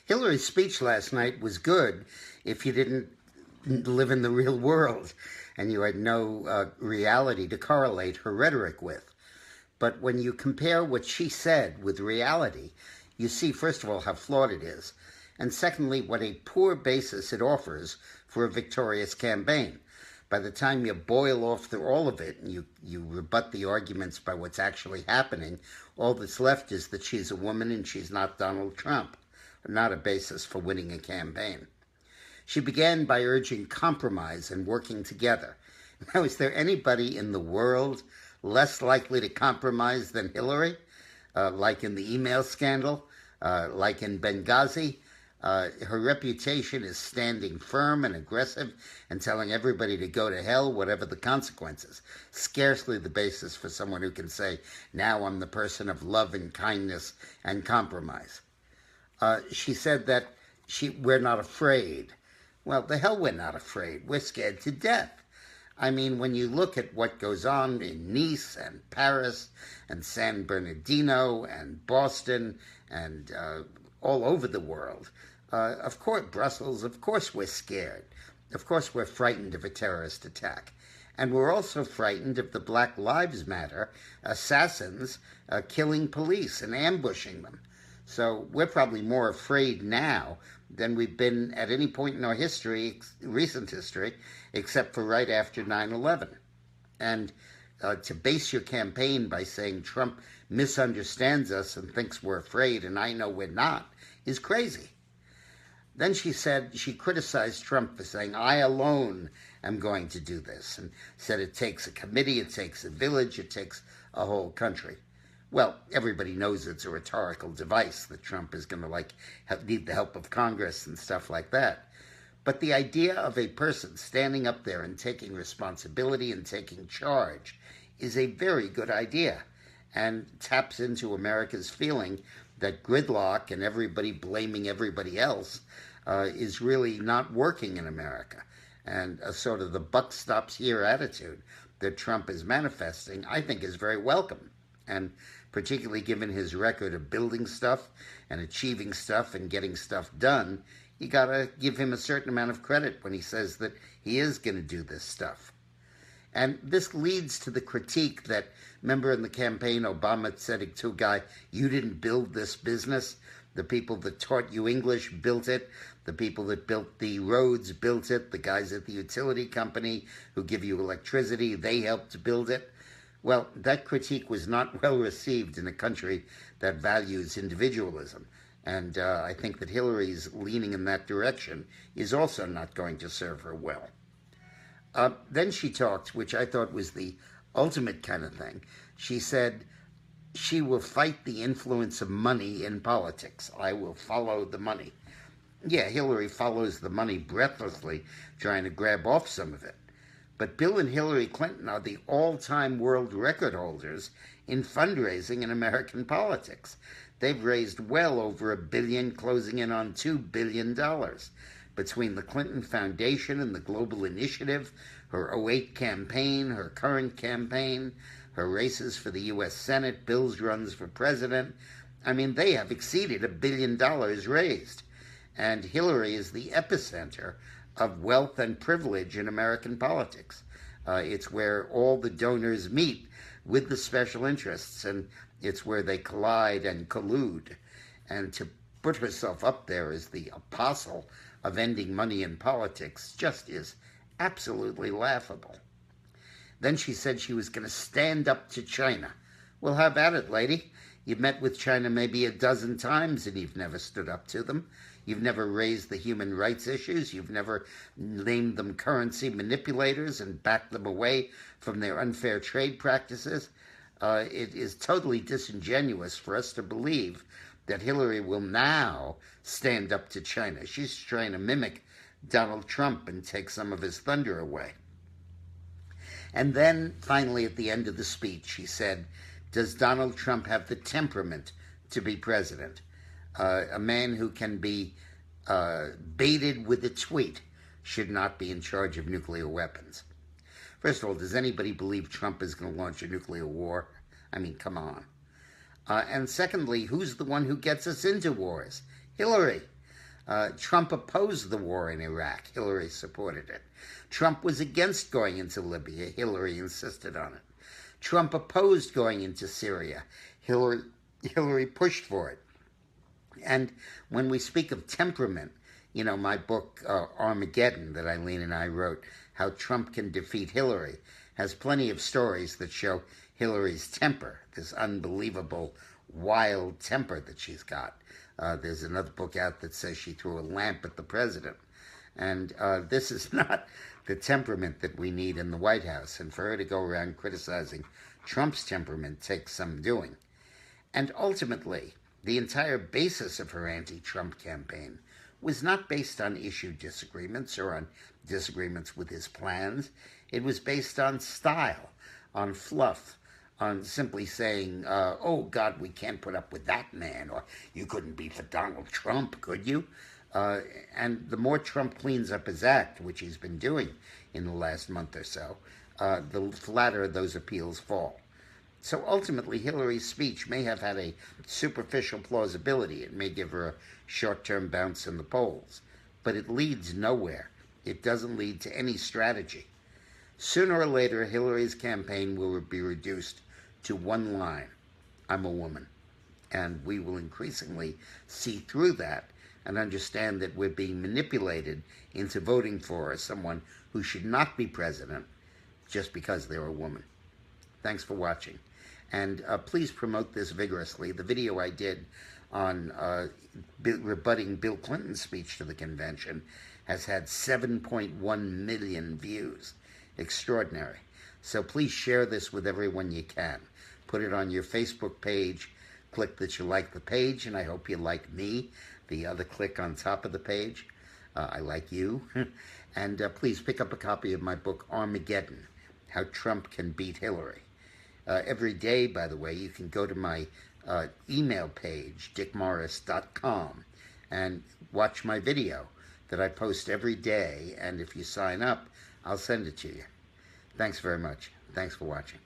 Hillary's speech last night was good if you didn't live in the real world and you had no reality to correlate her rhetoric with. But when you compare what she said with reality, you see, first of all, how flawed it is, and secondly, what a poor basis it offers for a victorious campaign. By the time you boil off through all of it and you rebut the arguments by what's actually happening, all that's left is that she's a woman and she's not Donald Trump, not a basis for winning a campaign. She began by urging compromise and working together. Now, is there anybody in the world less likely to compromise than Hillary? Like in the email scandal, like in Benghazi? Her reputation is standing firm and aggressive and telling everybody to go to hell, whatever the consequences. Scarcely the basis for someone who can say, now I'm the person of love and kindness and compromise. She said that we're not afraid. Well, the hell we're not afraid. We're scared to death. I mean, when you look at what goes on in Nice and Paris and San Bernardino and Boston and all over the world, of course, Brussels, of course we're scared. Of course we're frightened of a terrorist attack. And we're also frightened of the Black Lives Matter assassins killing police and ambushing them. So we're probably more afraid now than we've been at any point in our history, recent history, except for right after 9/11. And to base your campaign by saying Trump misunderstands us and thinks we're afraid and I know we're not is crazy. Then she criticized Trump for saying, I alone am going to do this, and said it takes a committee, it takes a village, it takes a whole country. Well, everybody knows it's a rhetorical device that Trump is going to need the help of Congress and stuff like that. But the idea of a person standing up there and taking responsibility and taking charge is a very good idea and taps into America's feeling that gridlock and everybody blaming everybody else is really not working in America. And a sort of the buck stops here attitude that Trump is manifesting, I think, is very welcome. And particularly given his record of building stuff and achieving stuff and getting stuff done, you got to give him a certain amount of credit when he says that he is going to do this stuff. And this leads to the critique that, remember in the campaign, Obama said to a guy, you didn't build this business. The people that taught you English built it. The people that built the roads built it. The guys at the utility company who give you electricity, they helped build it. Well, that critique was not well received in a country that values individualism. And I think that Hillary's leaning in that direction is also not going to serve her well. Then she talked, which I thought was the ultimate kind of thing. She said she will fight the influence of money in politics. I will follow the money. Yeah, Hillary follows the money breathlessly, trying to grab off some of it. But Bill and Hillary Clinton are the all-time world record holders in fundraising in American politics. They've raised well over $1 billion, closing in on $2 billion. Between the Clinton Foundation and the Global Initiative, her '08 campaign, her current campaign, her races for the U.S. Senate, Bill's runs for president, I mean, they have exceeded $1 billion raised. And Hillary is the epicenter of wealth and privilege in American politics. It's where all the donors meet with the special interests, and it's where they collide and collude. And to put herself up there as the apostle of ending money in politics just is absolutely laughable. Then she said she was going to stand up to China. Well, how about it, lady? You've met with China maybe a dozen times and you've never stood up to them. You've never raised the human rights issues. You've never named them currency manipulators and backed them away from their unfair trade practices. It is totally disingenuous for us to believe that Hillary will now stand up to China. She's trying to mimic Donald Trump and take some of his thunder away. And then, finally, at the end of the speech, she said, does Donald Trump have the temperament to be president? A man who can be baited with a tweet should not be in charge of nuclear weapons. First of all, does anybody believe Trump is going to launch a nuclear war? I mean, come on. And secondly, who's the one who gets us into wars? Hillary. Trump opposed the war in Iraq. Hillary supported it. Trump was against going into Libya. Hillary insisted on it. Trump opposed going into Syria. Hillary pushed for it. And when we speak of temperament, you know, my book, Armageddon, that Eileen and I wrote, How Trump Can Defeat Hillary, has plenty of stories that show Hillary's temper, this unbelievable, wild temper that she's got. There's another book out that says she threw a lamp at the president. And this is not the temperament that we need in the White House. And for her to go around criticizing Trump's temperament takes some doing. And ultimately, the entire basis of her anti-Trump campaign was not based on issue disagreements or on disagreements with his plans. It was based on style, on fluff, on simply saying, oh, God, we can't put up with that man, or you couldn't be for Donald Trump, could you? And the more Trump cleans up his act, which he's been doing in the last month or so, the flatter those appeals fall. So ultimately, Hillary's speech may have had a superficial plausibility. It may give her a short-term bounce in the polls. But it leads nowhere. It doesn't lead to any strategy. Sooner or later, Hillary's campaign will be reduced to one line: I'm a woman. And we will increasingly see through that and understand that we're being manipulated into voting for someone who should not be president just because they're a woman. Thanks for watching. And please promote this vigorously. The video I did on rebutting Bill Clinton's speech to the convention has had 7.1 million views. Extraordinary. So please share this with everyone you can. Put it on your Facebook page. Click that you like the page, and I hope you like me. The other click on top of the page. I like you. And please pick up a copy of my book, Armageddon, How Trump Can Beat Hillary. Every day, by the way, you can go to my email page, dickmorris.com, and watch my video that I post every day. And if you sign up, I'll send it to you. Thanks very much. Thanks for watching.